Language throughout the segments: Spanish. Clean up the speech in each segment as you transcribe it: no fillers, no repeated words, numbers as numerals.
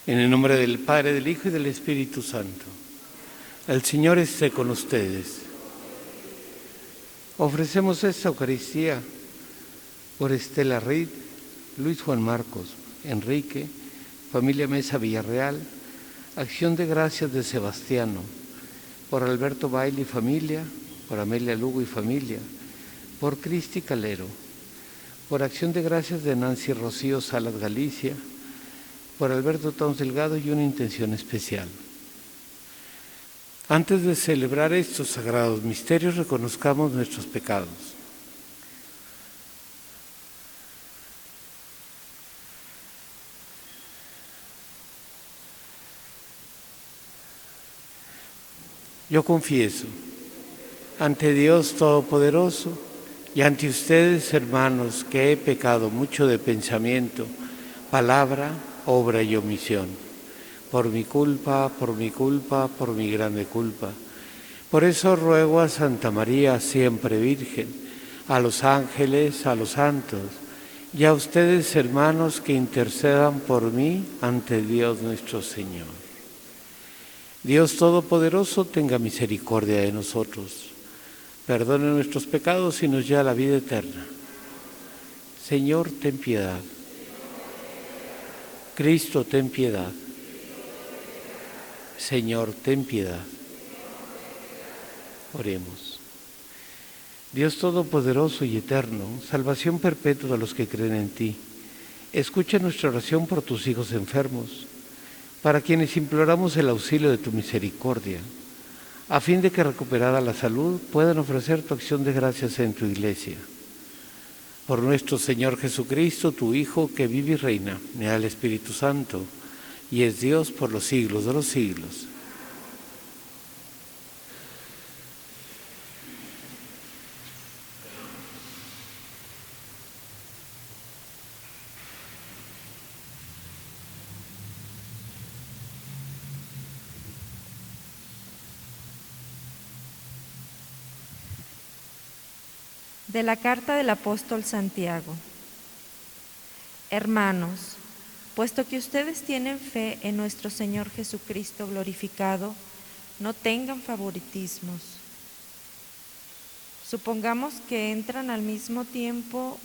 En el nombre del Padre, del Hijo y del Espíritu Santo. El Señor esté con ustedes. Ofrecemos esta Eucaristía por Estela Reid, Luis Juan Marcos, Enrique, familia Mesa Villarreal, Acción de Gracias de Sebastiano, por Alberto Baile y familia, por Amelia Lugo y familia, por Cristi Calero, por Acción de Gracias de Nancy Rocío Salas Galicia, por Alberto Tons Delgado y una intención especial. Antes de celebrar estos sagrados misterios, reconozcamos nuestros pecados. Yo confieso ante Dios Todopoderoso y ante ustedes, hermanos, que he pecado mucho de pensamiento, palabra, obra y omisión, por mi culpa, por mi grande culpa. Por eso ruego a Santa María, siempre Virgen, a los ángeles, a los santos, y a ustedes, hermanos, que intercedan por mí ante Dios nuestro Señor. Dios Todopoderoso tenga misericordia de nosotros, perdone nuestros pecados y nos lleve a la vida eterna. Señor, ten piedad. Cristo, ten piedad. Señor, ten piedad. Oremos. Dios Todopoderoso y Eterno, salvación perpetua de los que creen en ti, escucha nuestra oración por tus hijos enfermos, para quienes imploramos el auxilio de tu misericordia, a fin de que, recuperada la salud, puedan ofrecer tu acción de gracias en tu iglesia. Por nuestro Señor Jesucristo, tu Hijo, que vive y reina en el Espíritu Santo, y es Dios por los siglos de los siglos. De la carta del apóstol Santiago. Hermanos, puesto que ustedes tienen fe en nuestro Señor Jesucristo glorificado, no tengan favoritismos. Supongamos que entran al mismo tiempo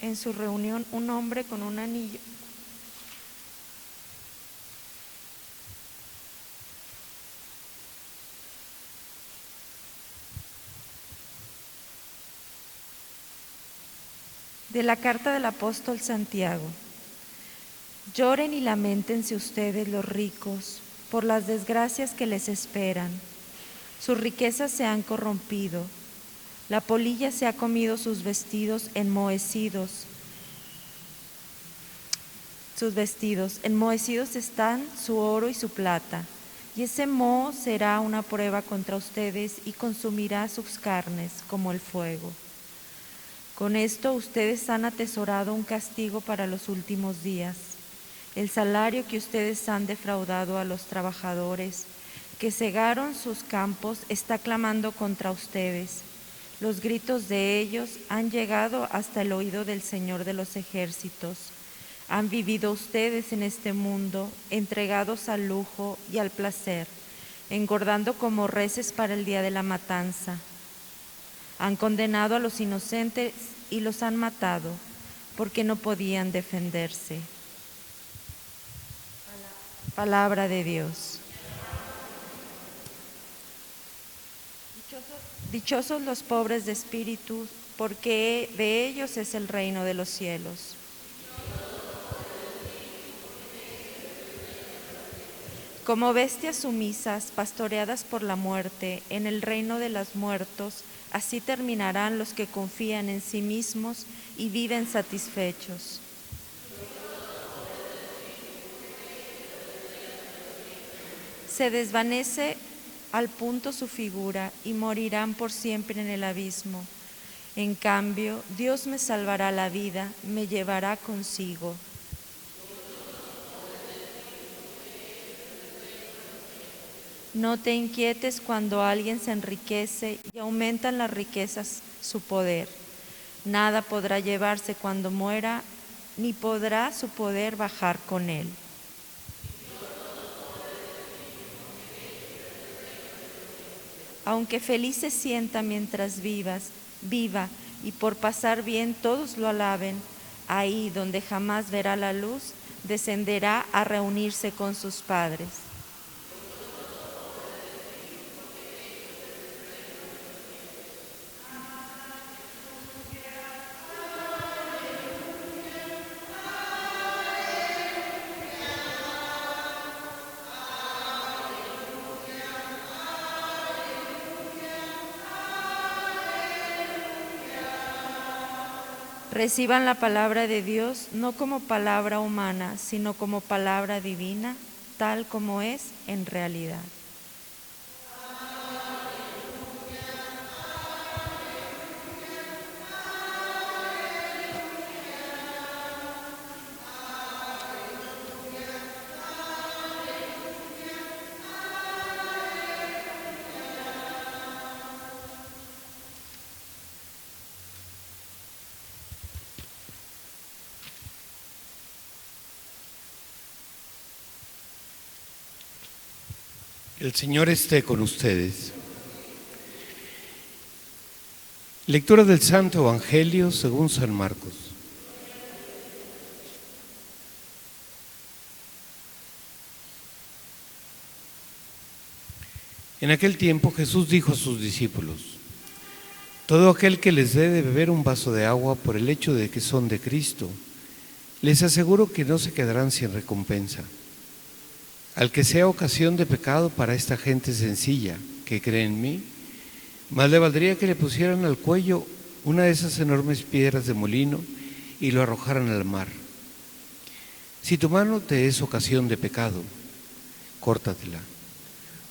en su reunión un hombre con un anillo. De la carta del apóstol Santiago. Lloren y lamentense ustedes los ricos por las desgracias que les esperan. Sus riquezas se han corrompido, la polilla se ha comido sus vestidos enmohecidos. Enmohecidos están su oro y su plata, y ese moho será una prueba contra ustedes y consumirá sus carnes como el fuego. Con esto ustedes han atesorado un castigo para los últimos días. El salario que ustedes han defraudado a los trabajadores que segaron sus campos está clamando contra ustedes. Los gritos de ellos han llegado hasta el oído del Señor de los ejércitos. Han vivido ustedes en este mundo, entregados al lujo y al placer, engordando como reses para el día de la matanza. Han condenado a los inocentes y los han matado, porque no podían defenderse. Palabra de Dios. Dichosos los pobres de espíritu, porque de ellos es el reino de los cielos. Como bestias sumisas, pastoreadas por la muerte, en el reino de los muertos, así terminarán los que confían en sí mismos y viven satisfechos. Se desvanece al punto su figura y morirán por siempre en el abismo. En cambio, Dios me salvará la vida, me llevará consigo. No te inquietes cuando alguien se enriquece y aumentan las riquezas su poder. Nada podrá llevarse cuando muera, ni podrá su poder bajar con él. aunque feliz se sienta mientras viva, y por pasar bien todos lo alaben, ahí donde jamás verá la luz, descenderá a reunirse con sus padres. Reciban la palabra de Dios no como palabra humana, sino como palabra divina, tal como es en realidad. El Señor esté con ustedes. Lectura del Santo Evangelio según San Marcos. En aquel tiempo Jesús dijo a sus discípulos: todo aquel que les dé de beber un vaso de agua por el hecho de que son de Cristo, les aseguro que no se quedarán sin recompensa. Al que sea ocasión de pecado para esta gente sencilla que cree en mí, más le valdría que le pusieran al cuello una de esas enormes piedras de molino y lo arrojaran al mar. Si tu mano te es ocasión de pecado, córtatela,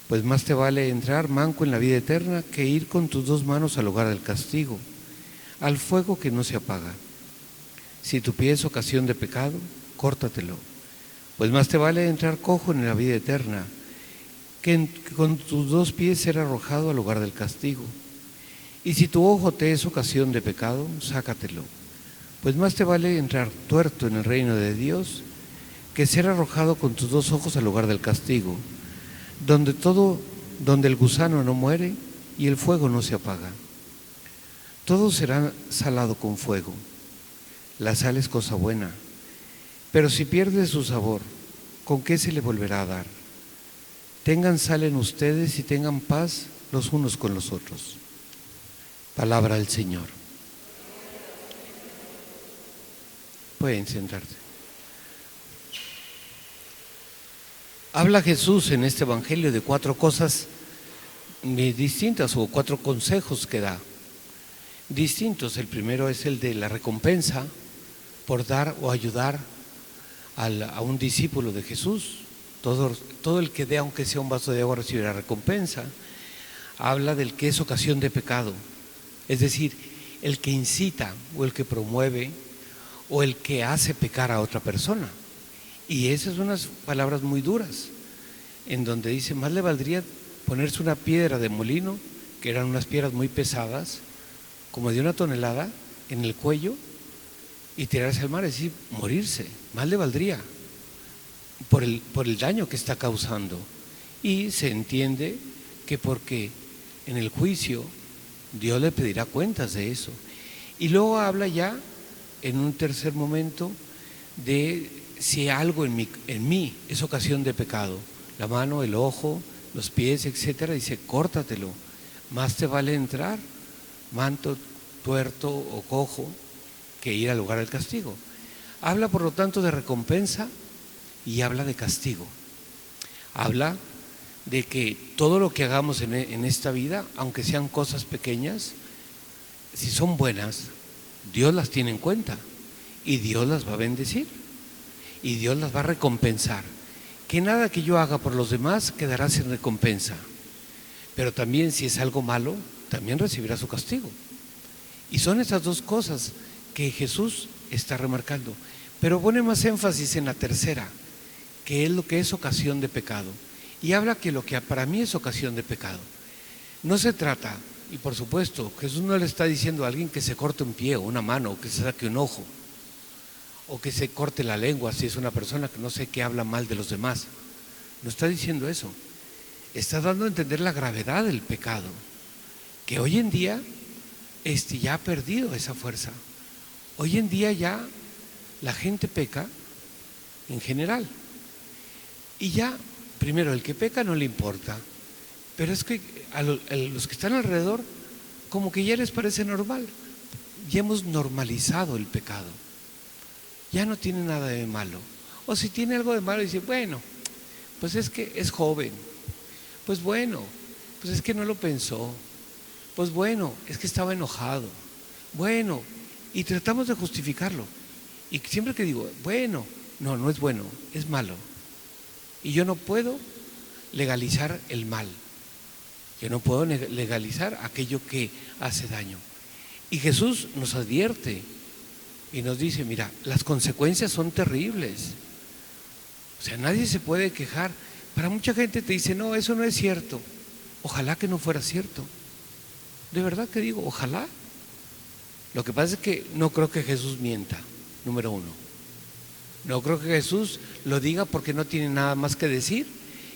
pues más te vale entrar manco en la vida eterna que ir con tus dos manos al lugar del castigo, al fuego que no se apaga. Si tu pie es ocasión de pecado, córtatelo, pues más te vale entrar cojo en la vida eterna que con tus dos pies ser arrojado al lugar del castigo. Y si tu ojo te es ocasión de pecado, sácatelo, pues más te vale entrar tuerto en el reino de Dios que ser arrojado con tus dos ojos al lugar del castigo, donde el gusano no muere y el fuego no se apaga. Todo será salado con fuego. La sal es cosa buena, pero si pierde su sabor, ¿con qué se le volverá a dar? Tengan sal en ustedes y tengan paz los unos con los otros. Palabra del Señor. Pueden sentarse. Habla Jesús en este Evangelio de 4 cosas distintas, o 4 consejos que da distintos. El primero es el de la recompensa por dar o ayudar a un discípulo de Jesús. Todo el que dé, aunque sea un vaso de agua, recibirá recompensa. Habla del que es ocasión de pecado, es decir, el que incita o el que promueve o el que hace pecar a otra persona. Y esas son unas palabras muy duras, en donde dice, más le valdría ponerse una piedra de molino, que eran unas piedras muy pesadas, como de 1 tonelada, en el cuello, y tirarse al mar, es decir, morirse. Más le valdría por el daño que está causando. Y se entiende que porque en el juicio Dios le pedirá cuentas de eso. Y luego habla ya en un tercer momento de si algo en mí es ocasión de pecado, la mano, el ojo, los pies, etcétera, dice, córtatelo, más te vale entrar manto, tuerto o cojo que ir al lugar del castigo. Habla por lo tanto de recompensa y habla de castigo. Habla de que todo lo que hagamos en esta vida, aunque sean cosas pequeñas, si son buenas, Dios las tiene en cuenta y Dios las va a bendecir y Dios las va a recompensar. Que nada que yo haga por los demás quedará sin recompensa, pero también si es algo malo, también recibirá su castigo. Y son esas 2 cosas que Jesús está remarcando, pero pone más énfasis en la tercera, que es lo que es ocasión de pecado. Y habla que lo que para mí es ocasión de pecado, no se trata, y por supuesto, Jesús no le está diciendo a alguien que se corte un pie o una mano, o que se saque un ojo, o que se corte la lengua si es una persona que no sé qué habla mal de los demás. No está diciendo eso. está dando a entender la gravedad del pecado, que hoy en día ya ha perdido esa fuerza. Hoy en día ya la gente peca en general. Y ya, primero, el que peca no le importa, pero es que a los que están alrededor, como que ya les parece normal. Ya hemos normalizado el pecado. Ya no tiene nada de malo. O si tiene algo de malo, dice, bueno, pues es que es joven. Pues bueno, pues es que no lo pensó. Pues bueno, es que estaba enojado. Bueno, y tratamos de justificarlo. Y siempre que digo, bueno, no es bueno, es malo. Y yo no puedo legalizar el mal. Yo no puedo legalizar aquello que hace daño. Y Jesús nos advierte y nos dice, mira, las consecuencias son terribles. O sea, nadie se puede quejar. Para mucha gente te dice, no, eso no es cierto. Ojalá que no fuera cierto. De verdad que digo, ojalá. Lo que pasa es que no creo que Jesús mienta, número uno. No creo que Jesús lo diga porque no tiene nada más que decir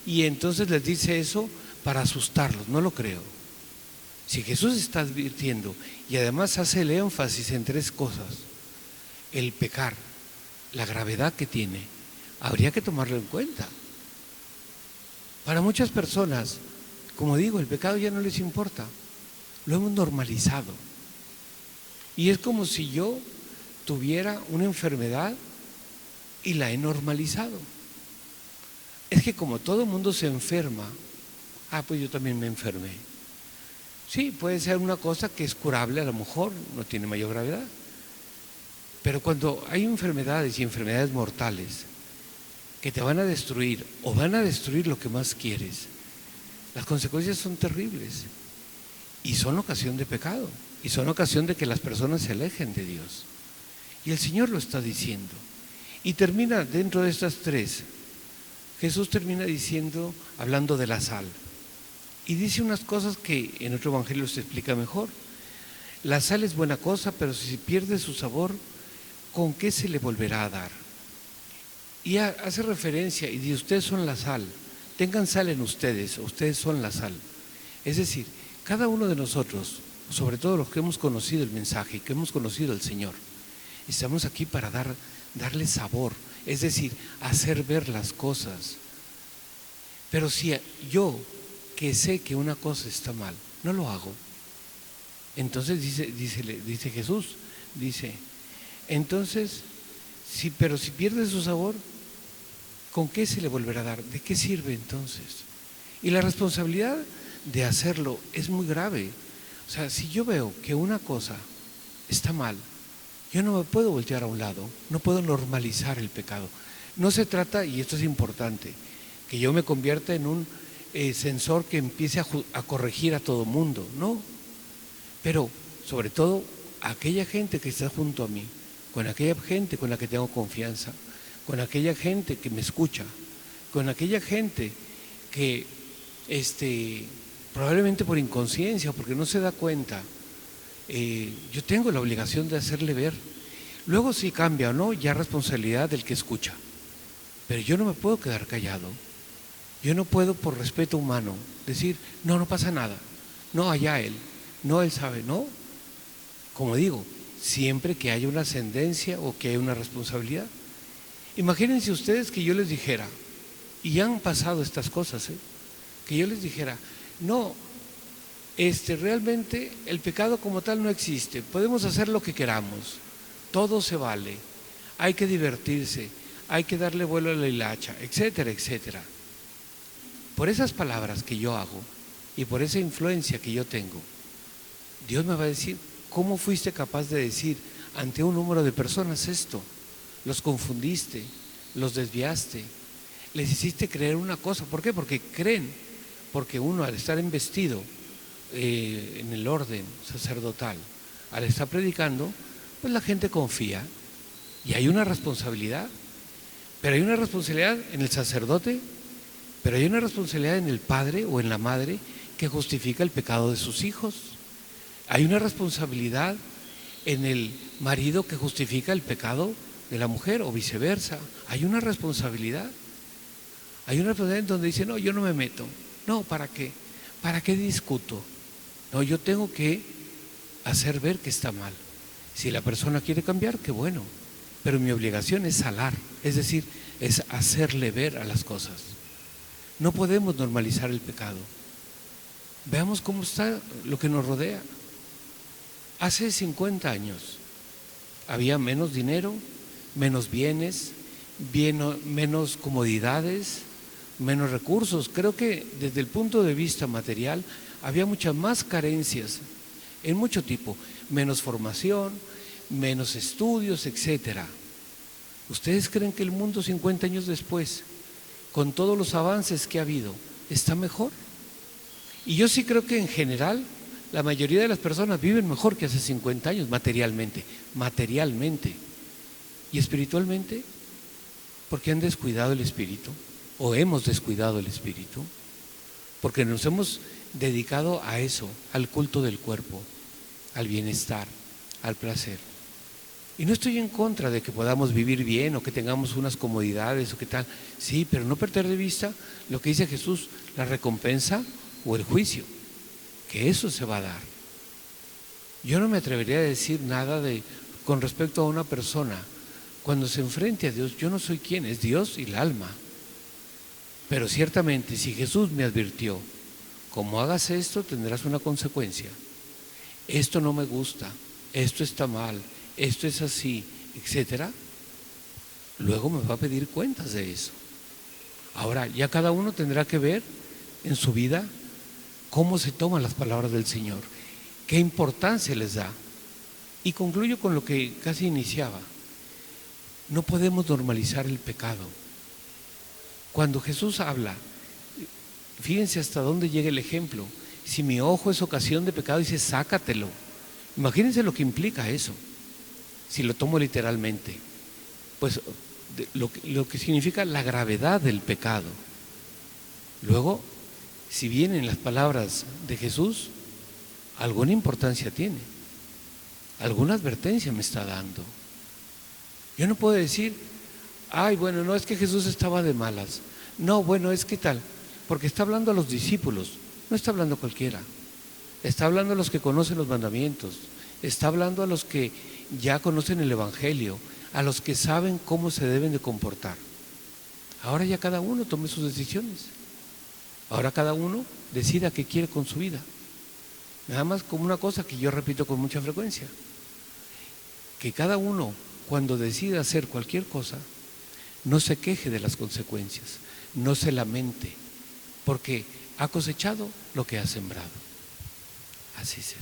y entonces les dice eso para asustarlos, no lo creo. Si Jesús está advirtiendo y además hace el énfasis en tres cosas, el pecar, la gravedad que tiene, habría que tomarlo en cuenta. Para muchas personas, como digo, el pecado ya no les importa, lo hemos normalizado. Y es como si yo tuviera una enfermedad y la he normalizado. Es que como todo el mundo se enferma, pues yo también me enfermé. Sí, puede ser una cosa que es curable, a lo mejor no tiene mayor gravedad. Pero cuando hay enfermedades y enfermedades mortales que te van a destruir o van a destruir lo que más quieres, las consecuencias son terribles y son ocasión de pecado y son ocasión de que las personas se alejen de Dios. Y el Señor lo está diciendo. Y termina dentro de estas tres. Jesús termina diciendo, hablando de la sal. Y dice unas cosas que en otro evangelio se explica mejor. La sal es buena cosa, pero si pierde su sabor, ¿con qué se le volverá a dar? Y hace referencia y dice, ustedes son la sal. Tengan sal en ustedes, ustedes son la sal. Es decir, cada uno de nosotros, sobre todo los que hemos conocido el mensaje, que hemos conocido al Señor, estamos aquí para darle sabor, es decir, hacer ver las cosas. Pero si yo, que sé que una cosa está mal, no lo hago, entonces dice Jesús, entonces, pero si pierde su sabor, ¿con qué se le volverá a dar? ¿De qué sirve entonces? Y la responsabilidad de hacerlo es muy grave. O sea, si yo veo que una cosa está mal, yo no me puedo voltear a un lado, no puedo normalizar el pecado. No se trata, y esto es importante, que yo me convierta en un censor que empiece a corregir a todo mundo, no. Pero, sobre todo, a aquella gente que está junto a mí, con aquella gente con la que tengo confianza, con aquella gente que me escucha, con aquella gente que probablemente por inconsciencia, porque no se da cuenta, yo tengo la obligación de hacerle ver. Luego si cambia o no, ya responsabilidad del que escucha. Pero yo no me puedo quedar callado. Yo no puedo, por respeto humano, decir, no pasa nada. No, allá él. No, él sabe. No. Como digo, siempre que haya una ascendencia o que haya una responsabilidad. Imagínense ustedes que yo les dijera, y han pasado estas cosas, que yo les dijera, no, realmente el pecado como tal no existe, podemos hacer lo que queramos, todo se vale, hay que divertirse, hay que darle vuelo a la hilacha, etcétera, etcétera. Por esas palabras que yo hago y por esa influencia que yo tengo, Dios me va a decir, ¿cómo fuiste capaz de decir ante un número de personas esto? Los confundiste, los desviaste, les hiciste creer una cosa. ¿Por qué? Porque creen, porque uno al estar investido en el orden sacerdotal, al estar predicando, pues la gente confía y hay una responsabilidad. Pero hay una responsabilidad en el sacerdote, pero hay una responsabilidad en el padre o en la madre que justifica el pecado de sus hijos. Hay una responsabilidad en el marido que justifica el pecado de la mujer o viceversa. Hay una responsabilidad. Hay una responsabilidad en donde dice, no, yo no me meto. No, ¿para qué? ¿Para qué discuto? No, yo tengo que hacer ver que está mal. Si la persona quiere cambiar, qué bueno, pero mi obligación es salar, es decir, es hacerle ver a las cosas. No podemos normalizar el pecado. Veamos cómo está lo que nos rodea. Hace 50 años había menos dinero, menos bienes, menos comodidades, menos recursos. Creo que desde el punto de vista material había muchas más carencias en mucho tipo, menos formación, menos estudios, etcétera. ¿Ustedes creen que el mundo 50 años después, con todos los avances que ha habido, está mejor? Y yo sí creo que en general la mayoría de las personas viven mejor que hace 50 años materialmente. Y espiritualmente, porque han descuidado el espíritu, o hemos descuidado el espíritu, porque nos hemos dedicado a eso, al culto del cuerpo, al bienestar, al placer. Y no estoy en contra de que podamos vivir bien o que tengamos unas comodidades o qué tal, sí, pero no perder de vista lo que dice Jesús, la recompensa o el juicio, que eso se va a dar. Yo no me atrevería a decir nada con respecto a una persona cuando se enfrente a Dios. Yo no soy quien, es Dios y el alma. Pero ciertamente si Jesús me advirtió, como hagas esto tendrás una consecuencia, esto no me gusta, esto está mal, esto es así, etcétera, luego me va a pedir cuentas de eso. Ahora ya cada uno tendrá que ver en su vida cómo se toman las palabras del Señor, qué importancia les da. Y concluyo con lo que casi iniciaba. No podemos normalizar el pecado. Cuando Jesús habla, fíjense hasta dónde llega el ejemplo. Si mi ojo es ocasión de pecado, dice sácatelo. Imagínense lo que implica eso, si lo tomo literalmente. Pues lo que significa la gravedad del pecado. Luego, si vienen las palabras de Jesús, alguna importancia tiene, alguna advertencia me está dando. Yo no puedo decir, ay, bueno, no es que Jesús estaba de malas, no, bueno, es que tal, porque está hablando a los discípulos, no está hablando a cualquiera, está hablando a los que conocen los mandamientos, está hablando a los que ya conocen el Evangelio, a los que saben cómo se deben de comportar. Ahora ya cada uno tome sus decisiones. Ahora cada uno decida qué quiere con su vida. Nada más como una cosa que yo repito con mucha frecuencia, que cada uno cuando decida hacer cualquier cosa no se queje de las consecuencias, no se lamente, porque ha cosechado lo que ha sembrado. Así sea.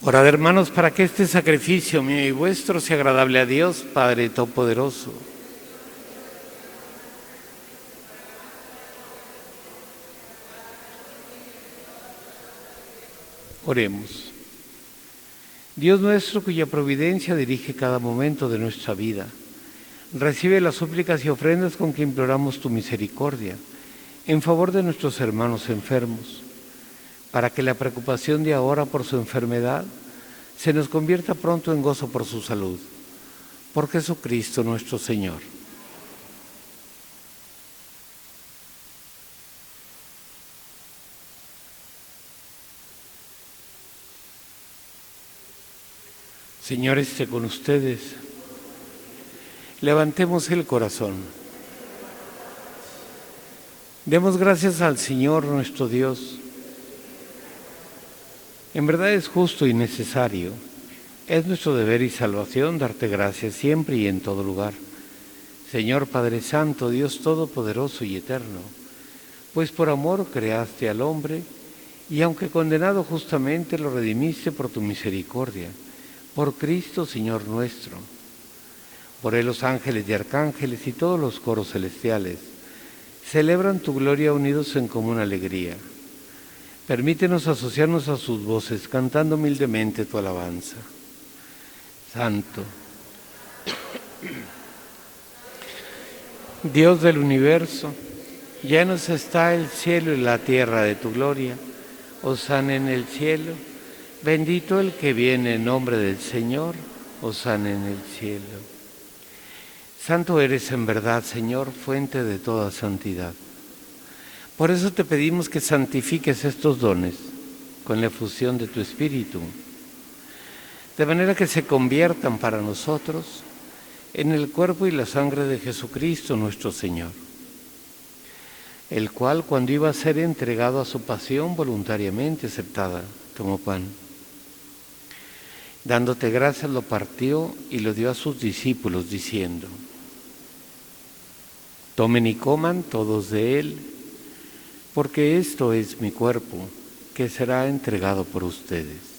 Orad, hermanos, para que este sacrificio mío y vuestro sea agradable a Dios, Padre Todopoderoso. Oremos. Dios nuestro, cuya providencia dirige cada momento de nuestra vida, Recibe las súplicas y ofrendas con que imploramos tu misericordia en favor de nuestros hermanos enfermos, para que la preocupación de ahora por su enfermedad se nos convierta pronto en gozo por su salud. Por Jesucristo nuestro Señor. Señor esté con ustedes. Levantemos el corazón. Demos gracias al Señor nuestro Dios. En verdad es justo y necesario. Es nuestro deber y salvación darte gracias siempre y en todo lugar. Señor Padre Santo, Dios Todopoderoso y Eterno, pues por amor creaste al hombre y aunque condenado justamente lo redimiste por tu misericordia. Por Cristo, Señor nuestro. Por Él los ángeles y arcángeles y todos los coros celestiales celebran tu gloria unidos en común alegría. Permítenos asociarnos a sus voces cantando humildemente tu alabanza. Santo, Dios del universo, llenos está el cielo y la tierra de tu gloria. Hosana en el cielo. Bendito el que viene en nombre del Señor, hosana en el cielo. Santo eres en verdad, Señor, fuente de toda santidad. Por eso te pedimos que santifiques estos dones con la efusión de tu Espíritu, de manera que se conviertan para nosotros en el cuerpo y la sangre de Jesucristo nuestro Señor, el cual, cuando iba a ser entregado a su pasión voluntariamente aceptada, tomó pan. Dándote gracias lo partió y lo dio a sus discípulos diciendo: tomen y coman todos de él, porque esto es mi cuerpo, que será entregado por ustedes.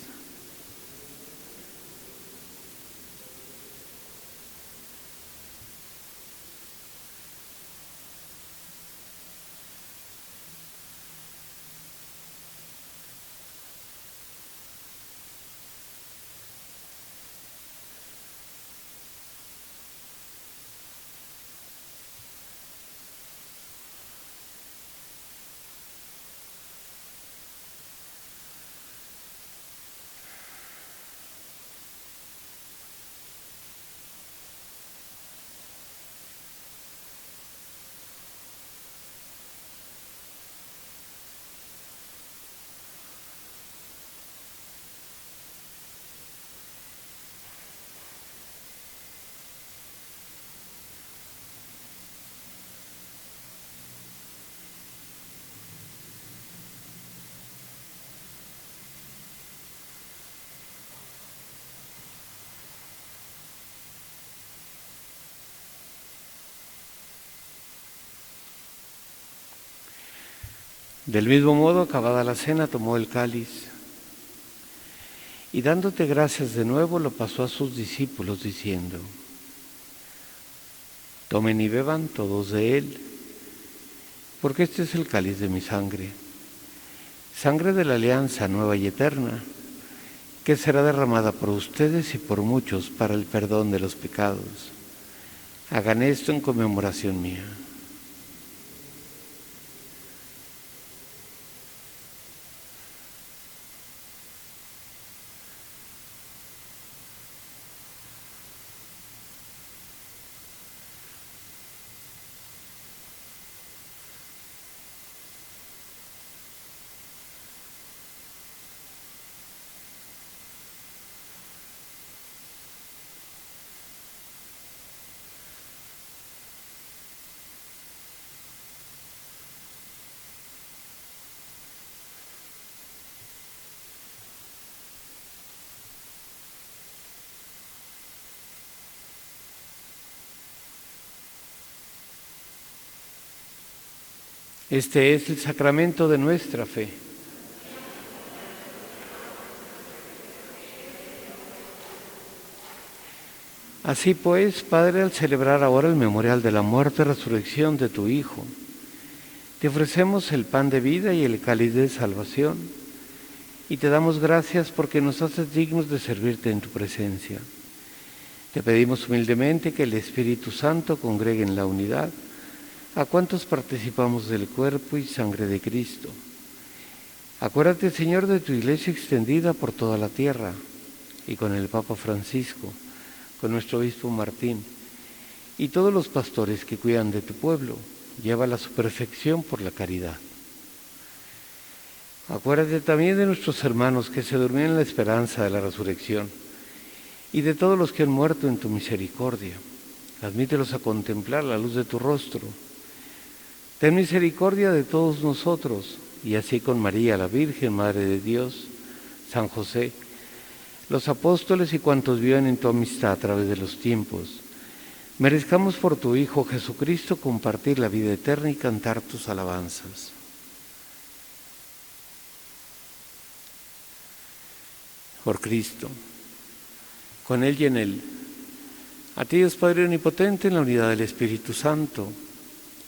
Del mismo modo, acabada la cena, tomó el cáliz y dándote gracias de nuevo, lo pasó a sus discípulos diciendo: tomen y beban todos de él, porque este es el cáliz de mi sangre, sangre de la alianza nueva y eterna, que será derramada por ustedes y por muchos para el perdón de los pecados. Hagan esto en conmemoración mía. Este es el sacramento de nuestra fe. Así pues, Padre, al celebrar ahora el memorial de la muerte y resurrección de tu Hijo, te ofrecemos el pan de vida y el cáliz de salvación, y te damos gracias porque nos haces dignos de servirte en tu presencia. Te pedimos humildemente que el Espíritu Santo congregue en la unidad a cuantos participamos del cuerpo y sangre de Cristo. Acuérdate, Señor, de tu iglesia extendida por toda la tierra y con el Papa Francisco, con nuestro obispo Martín y todos los pastores que cuidan de tu pueblo. Llévala a su perfección por la caridad. Acuérdate también de nuestros hermanos que se durmieron en la esperanza de la resurrección y de todos los que han muerto en tu misericordia. Admítelos a contemplar la luz de tu rostro. Ten misericordia de todos nosotros, y así con María, la Virgen, Madre de Dios, San José, los apóstoles y cuantos viven en tu amistad a través de los tiempos, merezcamos por tu Hijo Jesucristo compartir la vida eterna y cantar tus alabanzas. Por Cristo, con Él y en Él, a ti, Dios Padre Omnipotente, en la unidad del Espíritu Santo,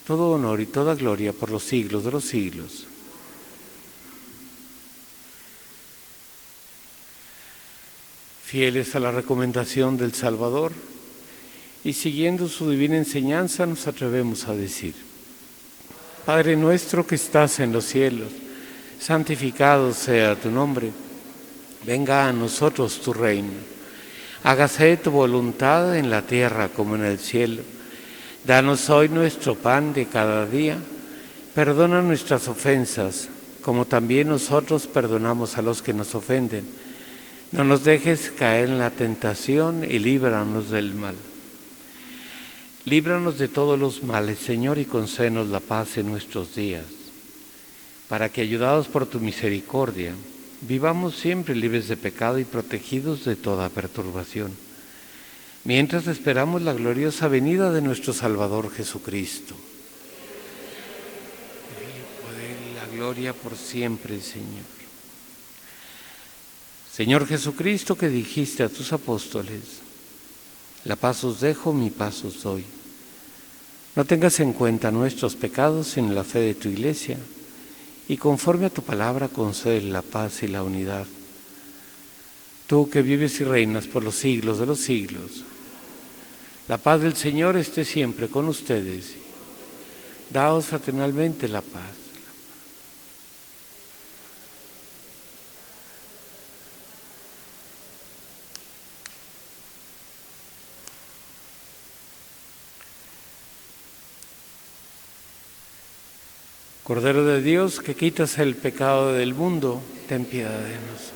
todo honor y toda gloria por los siglos de los siglos. Fieles a la recomendación del Salvador y siguiendo su divina enseñanza, nos atrevemos a decir: Padre nuestro que estás en los cielos, santificado sea tu nombre. Venga a nosotros tu reino. Hágase tu voluntad en la tierra como en el cielo. Danos hoy nuestro pan de cada día. Perdona nuestras ofensas, como también nosotros perdonamos a los que nos ofenden. No nos dejes caer en la tentación y líbranos del mal. Líbranos de todos los males, Señor, y concédenos la paz en nuestros días, para que, ayudados por tu misericordia, vivamos siempre libres de pecado y protegidos de toda perturbación, mientras esperamos la gloriosa venida de nuestro Salvador Jesucristo. El poder y la gloria por siempre, Señor. Señor Jesucristo, que dijiste a tus apóstoles: la paz os dejo, mi paz os doy. No tengas en cuenta nuestros pecados, sino la fe de tu Iglesia, y conforme a tu palabra concede la paz y la unidad. Tú que vives y reinas por los siglos de los siglos, la paz del Señor esté siempre con ustedes. Daos fraternalmente la paz. Cordero de Dios, que quitas el pecado del mundo, ten piedad de nosotros.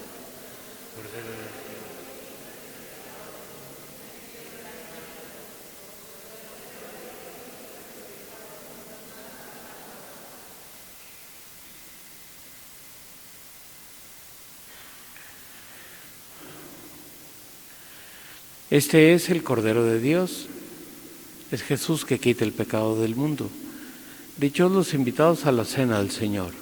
Este es el Cordero de Dios, es Jesús que quita el pecado del mundo. Dichosos los invitados a la cena del Señor.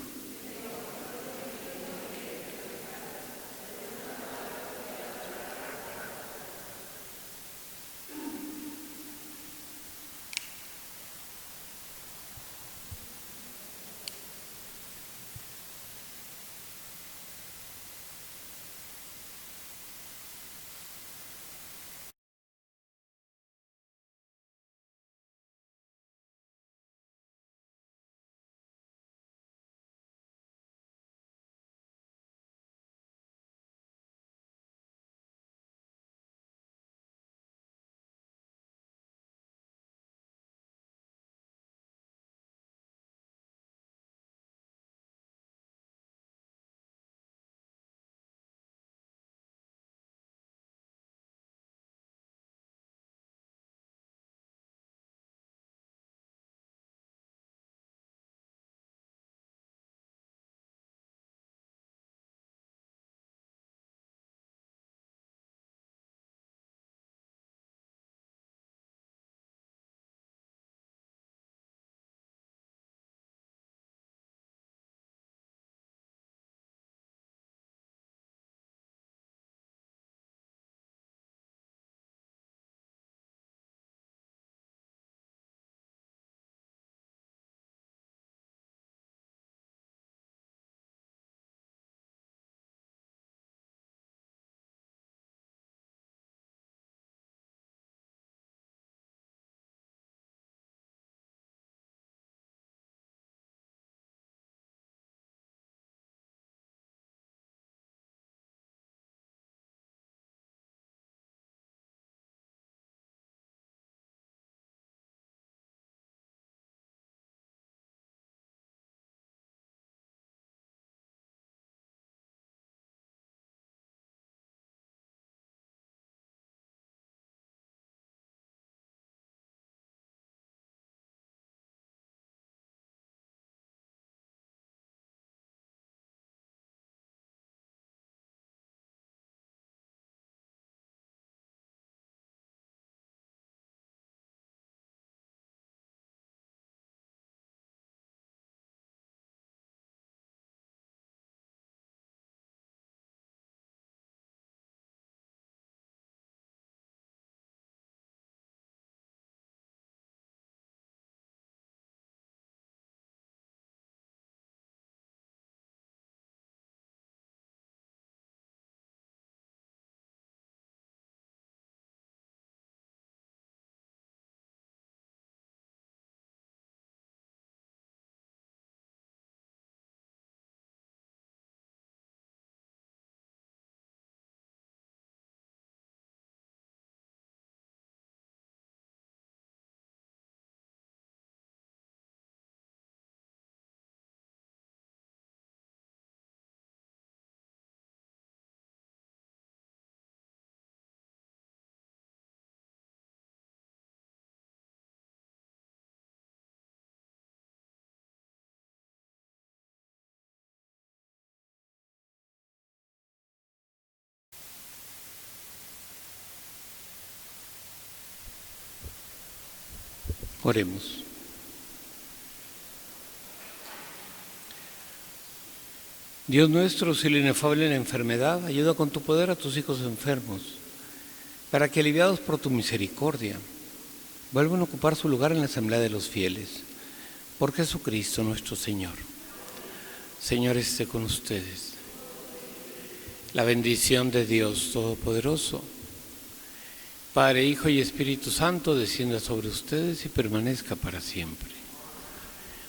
Oremos. Dios nuestro, auxilio inefable en la enfermedad, ayuda con tu poder a tus hijos enfermos, para que, aliviados por tu misericordia, vuelvan a ocupar su lugar en la asamblea de los fieles. Por Jesucristo nuestro Señor. Señor, esté con ustedes. La bendición de Dios Todopoderoso, Padre, Hijo y Espíritu Santo, descienda sobre ustedes y permanezca para siempre.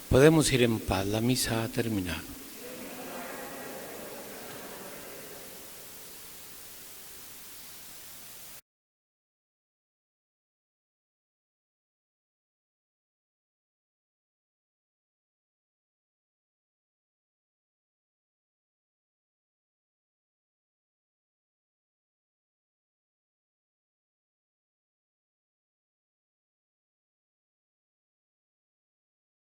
Podemos ir en paz, la misa ha terminado.